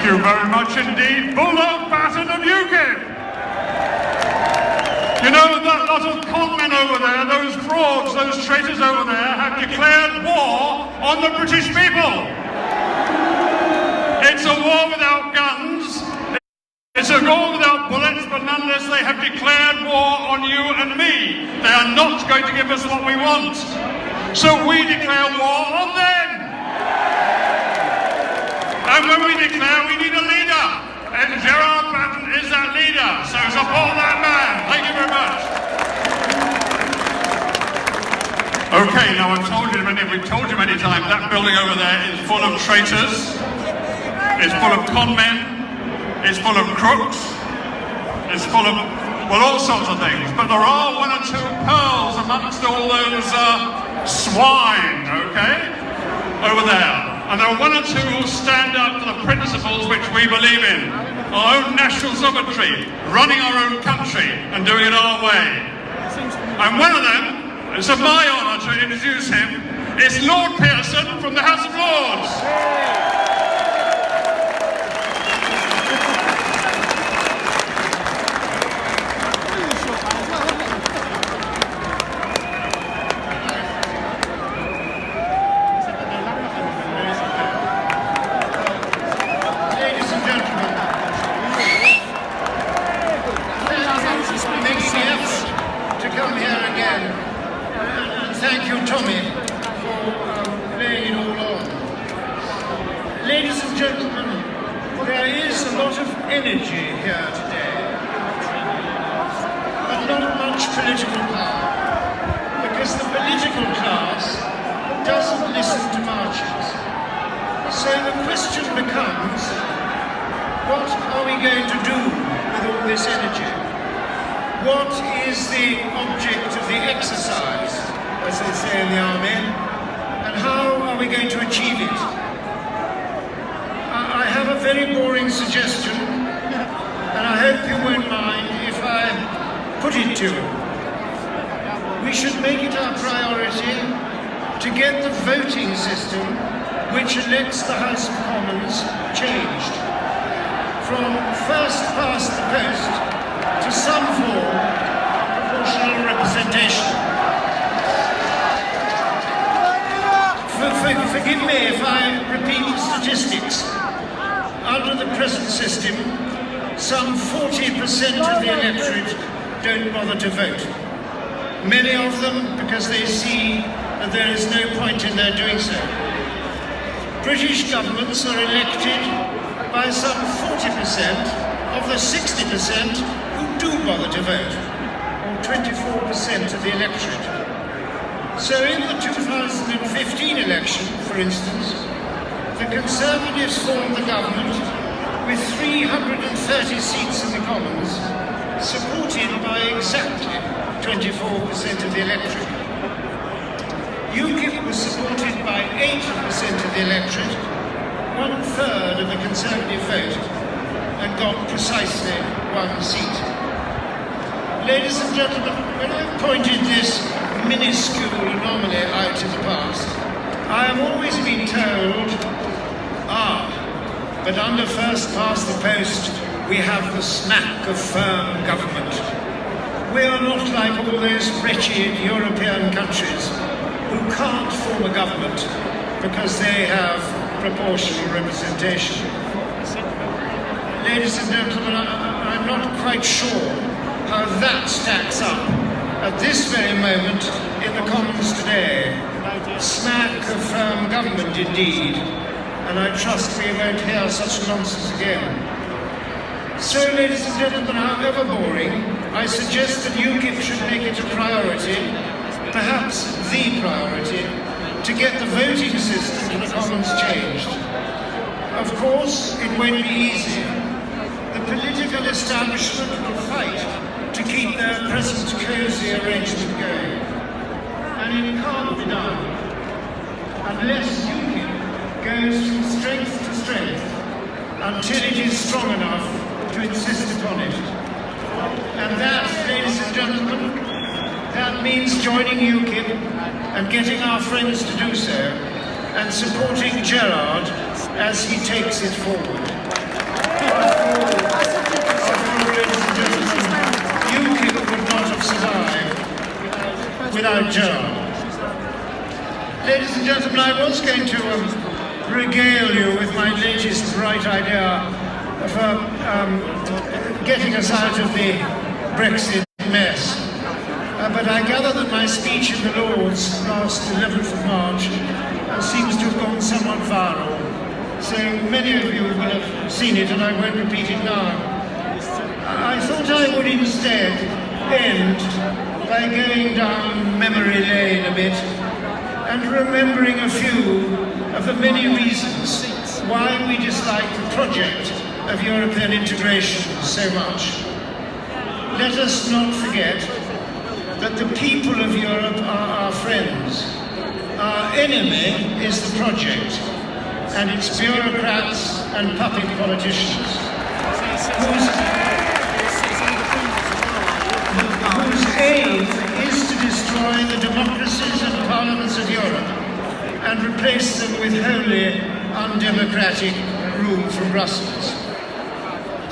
you very much indeed, Bulldog Batten of UKIP. You know, that lot of conmen over there, those frauds, those traitors over there, have declared war on the British people. It's a war without guns. It's a war without bullets, but nonetheless they have declared war on you and me. They are not going to give us what we want. So we declare war on them. And when we declare, we need a leader. And Gerard Batten is that leader. So support that man. Thank you very much. Okay, now we've told you many times, that building over there is full of traitors. It's full of con men. It's full of crooks, it's full of, well, all sorts of things. But there are one or two pearls amongst all those swine, okay, over there. And there are one or two who stand up for the principles which we believe in. Our own national sovereignty, running our own country and doing it our way. And one of them, it's my honour to introduce him, is Lord Pearson from the House of Lords. Thank you, Tommy, for laying it all on. Ladies and gentlemen, there is a lot of energy here today, but not much political power, because the political class doesn't listen to marches. So the question becomes, what are we going to do with all this energy? What is the object of the exercise, as they say in the army, and how are we going to achieve it? I have a very boring suggestion, and I hope you won't mind if I put it to you. We should make it our priority to get the voting system which elects the House of Commons changed from first past the post to some form of proportional representation. Forgive me if I repeat the statistics. Under the present system, some 40% of the electorate don't bother to vote. Many of them because they see that there is no point in their doing so. British governments are elected by some 40% of the 60% who do bother to vote, or 24% of the electorate. So in the 2015 election, for instance, the Conservatives formed the government with 330 seats in the Commons, supported by exactly 24% of the electorate. UKIP was supported by 80% of the electorate, 1/3 of the Conservative vote, and got precisely 1 seat. Ladies and gentlemen, when I've pointed this minuscule anomaly out in the past, I have always been told, but under first past the post, we have the smack of firm government. We are not like all those wretched European countries who can't form a government because they have proportional representation. Ladies and gentlemen, I'm not quite sure how that stacks up at this very moment in the Commons today. Smack of firm government indeed, and I trust we won't hear such nonsense again. So, ladies and gentlemen, however boring, I suggest that UKIP should make it a priority, perhaps the priority, to get the voting system in the Commons changed. Of course, it won't be easy. The political establishment will fight to keep their present cosy arrangement going. And it can't be done unless UKIP goes from strength to strength until it is strong enough to insist upon it. And that, ladies and gentlemen, that means joining UKIP and getting our friends to do so, and supporting Gerard as he takes it forward. without Gerald. Ladies and gentlemen, I was going to regale you with my latest bright idea for getting us out of the Brexit mess. But I gather that my speech in the Lords last 11th of March seems to have gone somewhat viral. So many of you will have seen it and I won't repeat it now. I thought I would instead end by going down memory lane a bit and remembering a few of the many reasons why we dislike the project of European integration so much. Let us not forget that the people of Europe are our friends. Our enemy is the project and its bureaucrats and puppet politicians whose aim is to destroy the democracies and parliaments of Europe and replace them with wholly undemocratic rule from Brussels.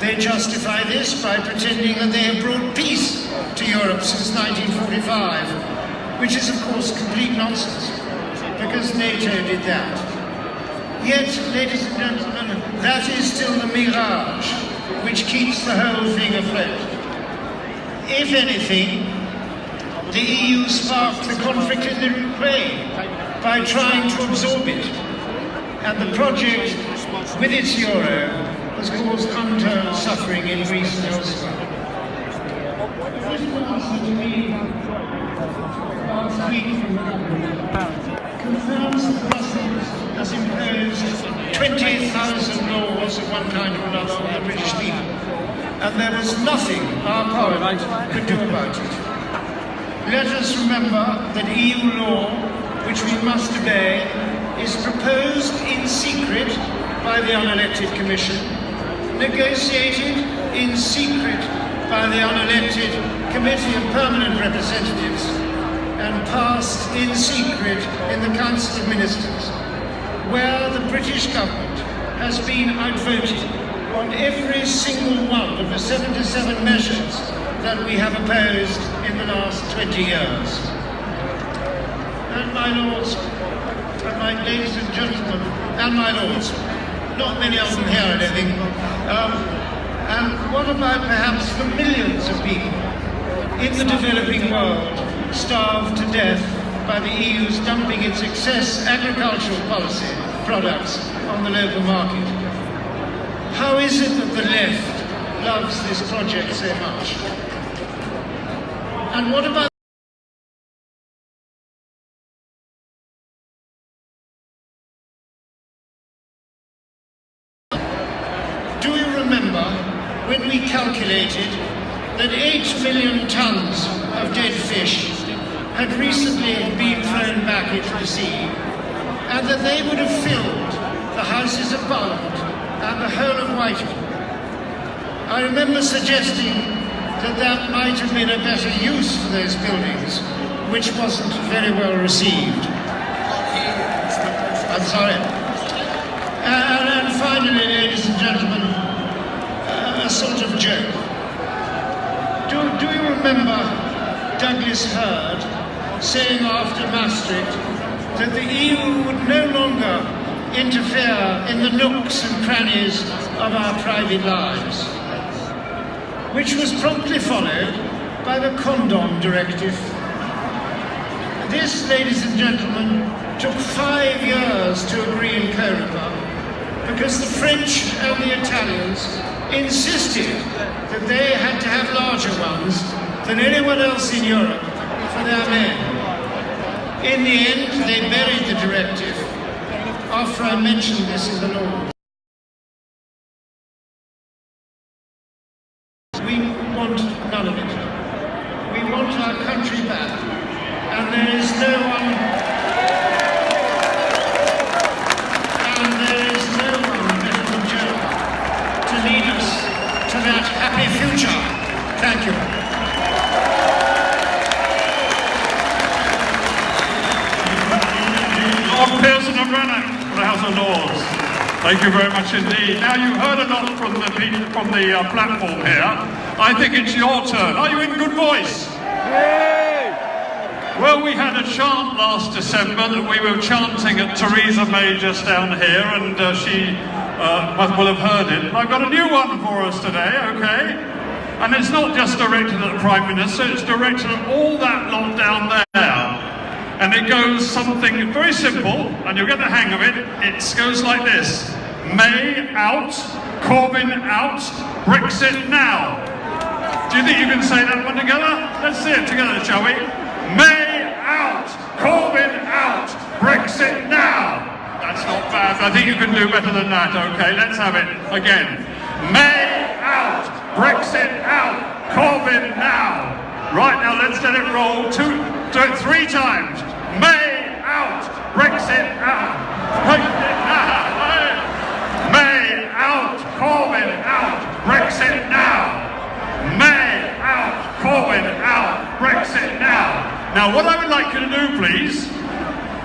They justify this by pretending that they have brought peace to Europe since 1945, which is of course complete nonsense, because NATO did that. Yet, ladies and gentlemen, that is still the mirage which keeps the whole thing afloat. If anything, the EU sparked the conflict in the Ukraine by trying to absorb it, and the project, with its euro, has caused untold suffering in Greece and elsewhere. This answer to me last week from the government confirms that Brussels has imposed 20,000 laws of one kind or another on the British people, and there was nothing our Parliament could do about it. Let us remember that EU law, which we must obey, is proposed in secret by the unelected Commission, negotiated in secret by the unelected Committee of Permanent Representatives, and passed in secret in the Council of Ministers, where the British government has been outvoted on every single one of the 77 measures that we have opposed in the last 20 years. And my lords, and my ladies and gentlemen, and my lords, not many of them here, I don't think, and what about perhaps the millions of people in the developing world starved to death by the EU's dumping its excess agricultural policy products on the local market? How is it that the left loves this project so much? And what about do you remember when we calculated that 8 million tons of dead fish had recently been thrown back into the sea, and that they would have filled the Houses of Parliament and the whole of Whitehall? I remember suggesting that that might have been a better use for those buildings, which wasn't very well received. I'm sorry. And finally, ladies and gentlemen, a sort of joke. Do you remember Douglas Hurd saying after Maastricht that the EU would no longer interfere in the nooks and crannies of our private lives, which was promptly followed by the Condom Directive? This, ladies and gentlemen, took 5 years to agree in Coreper, because the French and the Italians insisted that they had to have larger ones than anyone else in Europe for their men. In the end, they buried the directive after I mentioned this in the law. We want none of it. We want our country back, and there is no one better than Joe to lead us to that happy future. Thank you. Lord Pearson of the House of Lords. Thank you very much indeed. Now, you heard a lot from the platform here. I think it's your turn. Are you in good voice? Well, we had a chant last December that we were chanting at Theresa May just down here, and she will have heard it. I've got a new one for us today, okay? And it's not just directed at the Prime Minister, it's directed at all that lot down there. And it goes something very simple, and you'll get the hang of it. It goes like this: May out, Corbyn out, Brexit now. Do you think you can say that one together? Let's see it together, shall we? May out, Corbyn out, Brexit now. That's not bad. I think you can do better than that, okay? Let's have it again. May out, Brexit out, Corbyn now. Right, now let's let it roll. Do it 3 times. May out, Brexit out. Brexit now. May out, Corbyn out, Brexit now. May out, Corbyn out, Brexit now. Now what I would like you to do, please,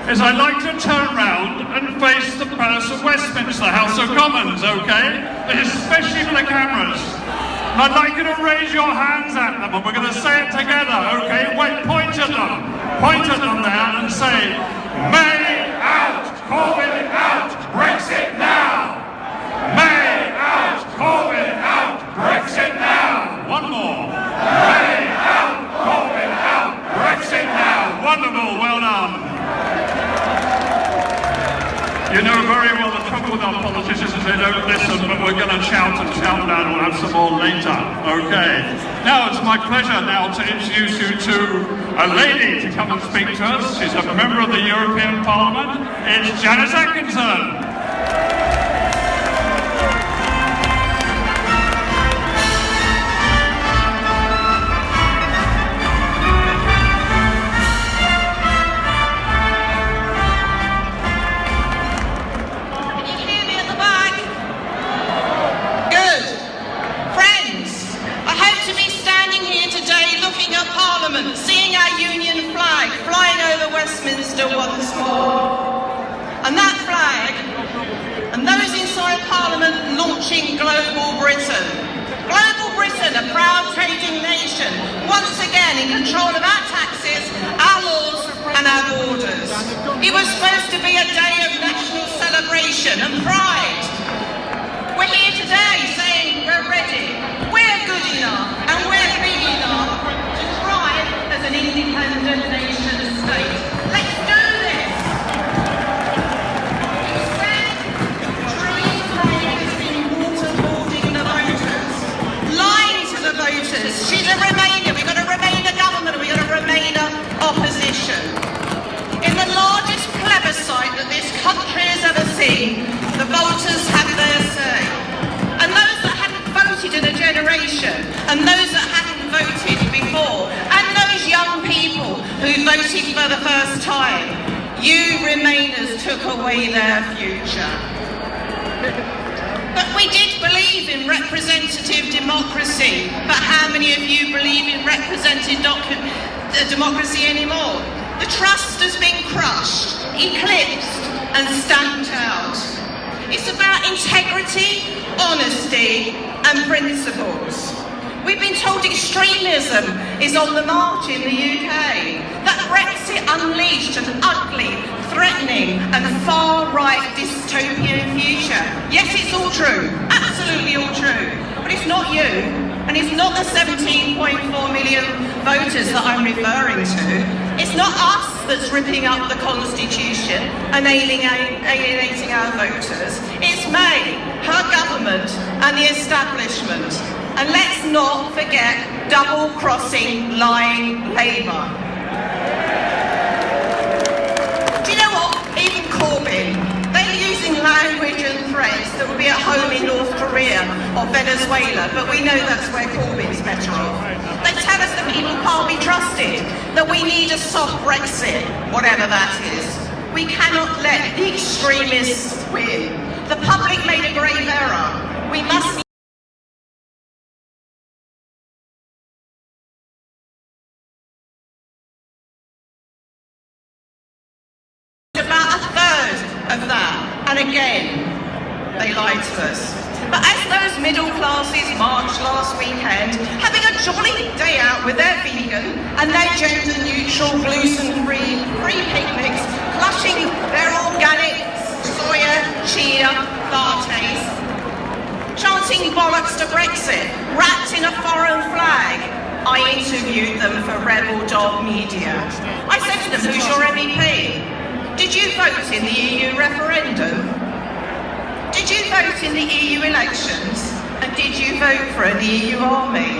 is I'd like to turn round and face the Palace of Westminster, House of Commons, okay? Especially for the cameras. And I'd like you to raise your hands at them, and we're going to say it together, okay? Wait, point at them there and say, May out, Corbyn out, Brexit now! May out, Corbyn out, Brexit now! One more. May out, Corbyn out, Brexit now! Wonderful, well done. You know very well the trouble with our politicians is they don't listen, but we're going to shout and shout loud, and we'll have some more later. Okay. Now it's my pleasure now to introduce you to a lady to come and speak to us. She's a member of the European Parliament. It's Janice Atkinson. Seeing our Union flag flying over Westminster once more. And that flag, and those inside Parliament launching Global Britain. Global Britain, a proud trading nation, once again in control of our taxes, our laws and our borders. It was supposed to be a day of national celebration and pride. We're here today saying we're ready, we're good enough, and we're big enough as an independent nation state. Let's do this! You said Theresa May has been waterboarding the voters, lying to the voters. She's a Remainer. We've got a Remainer government, we've got a Remainer opposition. In the largest plebiscite that this country has ever seen, the voters had their say. And those that hadn't voted in a generation, and those that hadn't voted before, and those young people who voted for the first time, you Remainers took away their future. But we did believe in representative democracy, but how many of you believe in representative democracy anymore? The trust has been crushed, eclipsed and stamped out. It's about integrity, honesty and principles. We've been told extremism is on the march in the UK, that Brexit unleashed an ugly, threatening and far-right dystopian future. Yes, it's all true, absolutely all true, but it's not you, and it's not the 17.4 million voters that I'm referring to. It's not us that's ripping up the Constitution and alienating our voters. It's May, her government and the establishment. And let's not forget double-crossing, lying Labour. Do you know what? Even Corbyn, they're using language and threats that would be at home in North Korea or Venezuela, but we know that's where Corbyn's better off. They tell us that people can't be trusted, that we need a soft Brexit, whatever that is. We cannot let the extremists win. The public made a grave error. We must about a third of that, and again, they lied to us. But as those middle classes marched last weekend, having a jolly day out with their vegan and their gender-neutral, gluten-free picnics, clutching their organic soya chia lattes, chanting bollocks to Brexit, wrapped in a foreign flag, I interviewed them for Rebel Dog Media. I said to them, who's your MEP? Did you vote in the EU referendum? Did you vote in the EU elections? And did you vote for the EU army?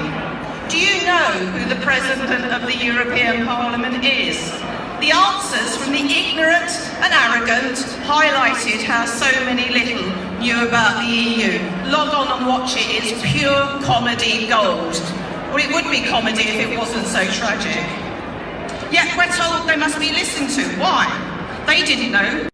Do you know who the President of the European Parliament is? The answers from the ignorant and arrogant highlighted how so many little knew about the EU. Log on and watch it, it's pure comedy gold. Well, it would be comedy if it wasn't so tragic. Yet we're told they must be listened to. Why? They didn't know.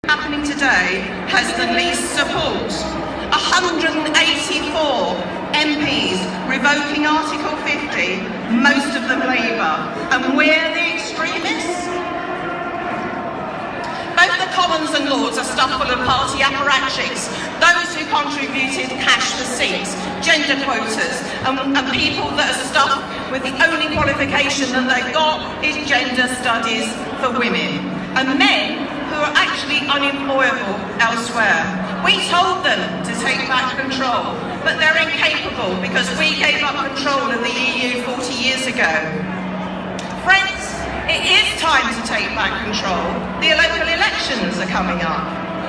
Happening today has the least support. 184 MPs revoking Article 50, most of them Labour, and we're the extremists? Both the Commons and Lords are stuffed full of party apparatchiks, those who contributed cash for seats, gender quotas, and people that are stuffed with the only qualification that they've got is gender studies for women, and men who are actually unemployable elsewhere. We told them to take back control, but they're incapable because we gave up control of the EU 40 years ago. Friends, it is time to take back control. The local elections are coming up.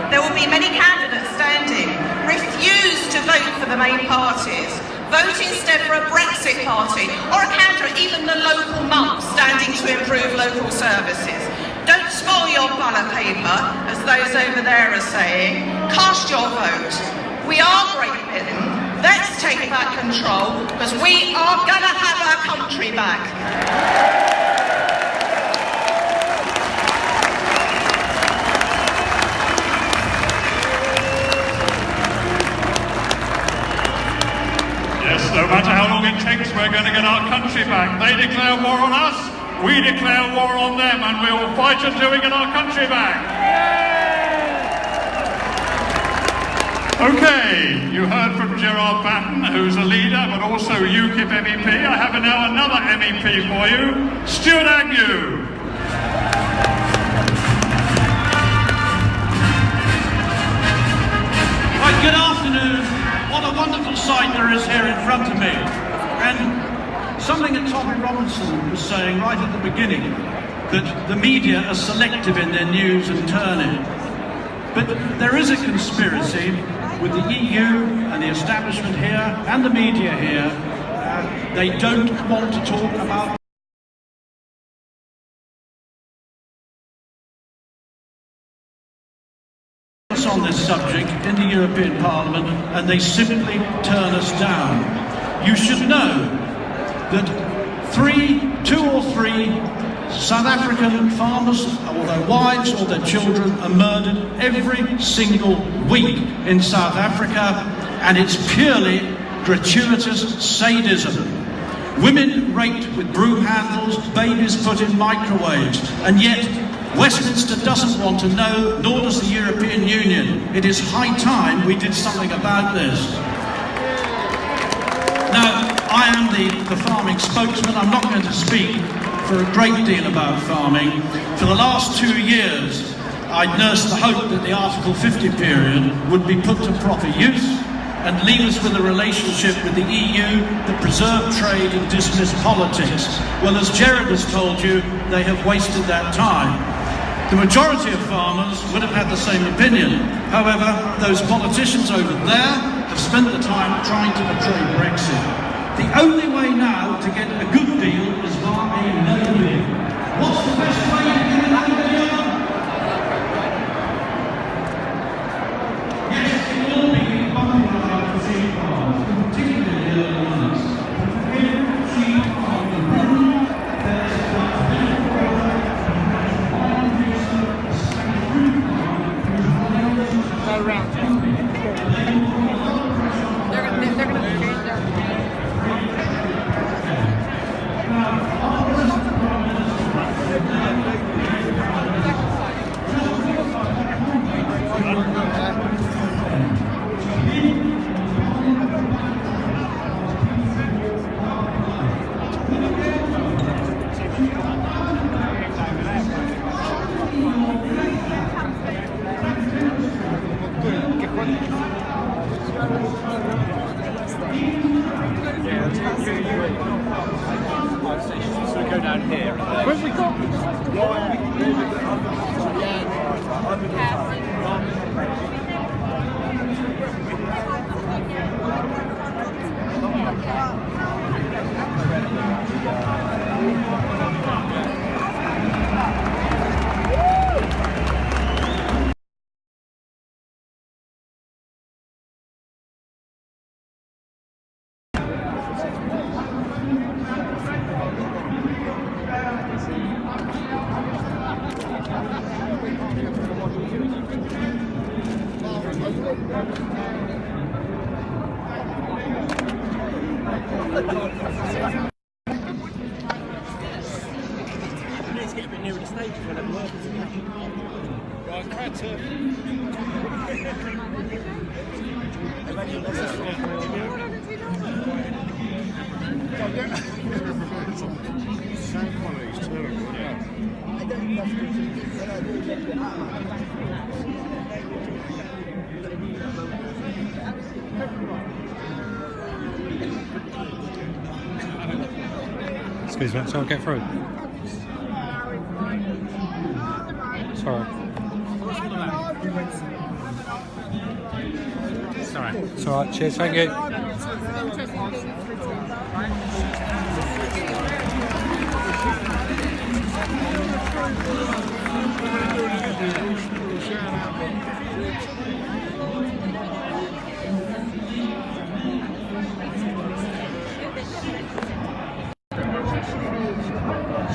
There will be many candidates standing. Refuse to vote for the main parties. Vote instead for a Brexit party or a candidate, even the local mump standing to improve local services. Don't spoil your ballot paper, as those over there are saying. Cast your vote. We are Great Britain. Let's take back control, because we are going to have our country back. Yes, no matter how long it takes, we're going to get our country back. They declare war on us. We declare war on them, and we will fight until we get our country back. Okay, you heard from Gerard Batten, who's a leader, but also UKIP MEP. I have now another MEP for you, Stuart Agnew. Right, good afternoon. What a wonderful sight there is here in front of me. And something that Tommy Robinson was saying right at the beginning, that the media are selective in their news and turning. But there is a conspiracy with the EU and the establishment here and the media here. They don't want to talk about us on this subject in the European Parliament, and they simply turn us down. You should know that two or three South African farmers or their wives or their children are murdered every single week in South Africa, and it's purely gratuitous sadism. Women raped with broom handles, babies put in microwaves, and yet Westminster doesn't want to know, nor does the European Union. It is high time we did something about this. Now, I am the farming spokesman. I'm not going to speak for a great deal about farming. For the last 2 years, I'd nursed the hope that the Article 50 period would be put to proper use and leave us with a relationship with the EU that preserved trade and dismissed politics. Well, as Gerard has told you, they have wasted that time. The majority of farmers would have had the same opinion. However, those politicians over there have spent the time trying to betray Brexit. The only way now to get a good deal is via a no deal. What's the best way to get a no deal? Yes, it will be bumping for sheep farms, particularly the early ones. But if sheep are in Britain, there's a political Let's get a bit nearer the stage when I'm working. Right, crowd surf. Sound quality is terrible, yeah. Excuse me, so I'll get through. Sorry. Sorry. It's alright, cheers, thank you.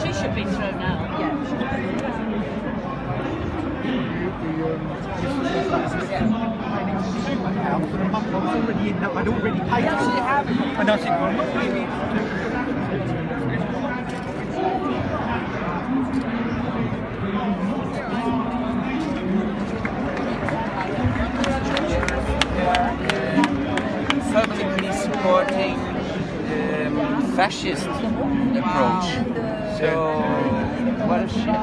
She should be thrown out. I'd already paid. And I said, well, not maybe. Publicly supporting fascist approach. So, what a shit.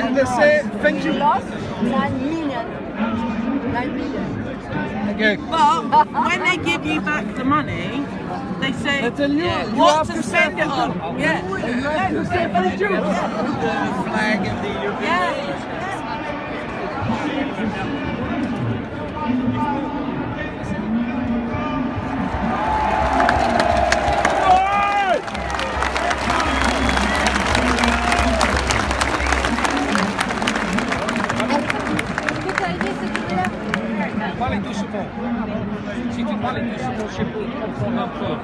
And they say, thank you. Lost 9 million. 9 million. Thank you. But when they give you back the money, they say what to spend it on. Yeah. Flag and the Parlez doucement. Si tu parles doucement, je peux comprendre un peu.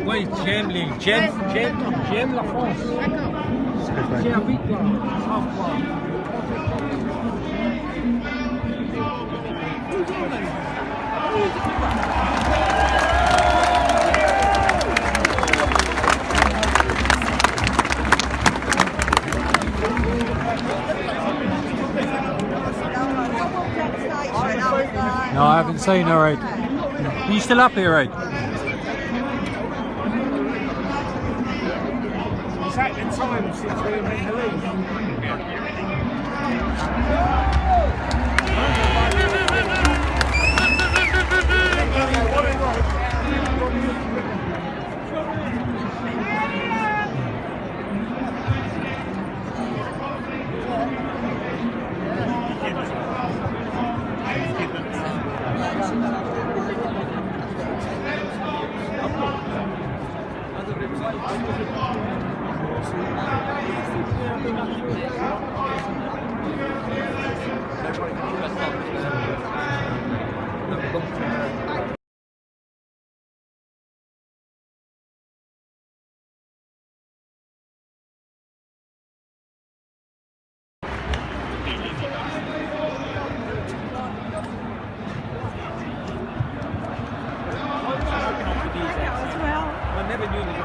Oui, j'aime la France. J'habite là, en France. No, I haven't seen her, Ed. Are you still up here, Ed? Is that the time since we were meant to leave? I never knew this.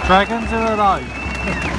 Dragons are alive.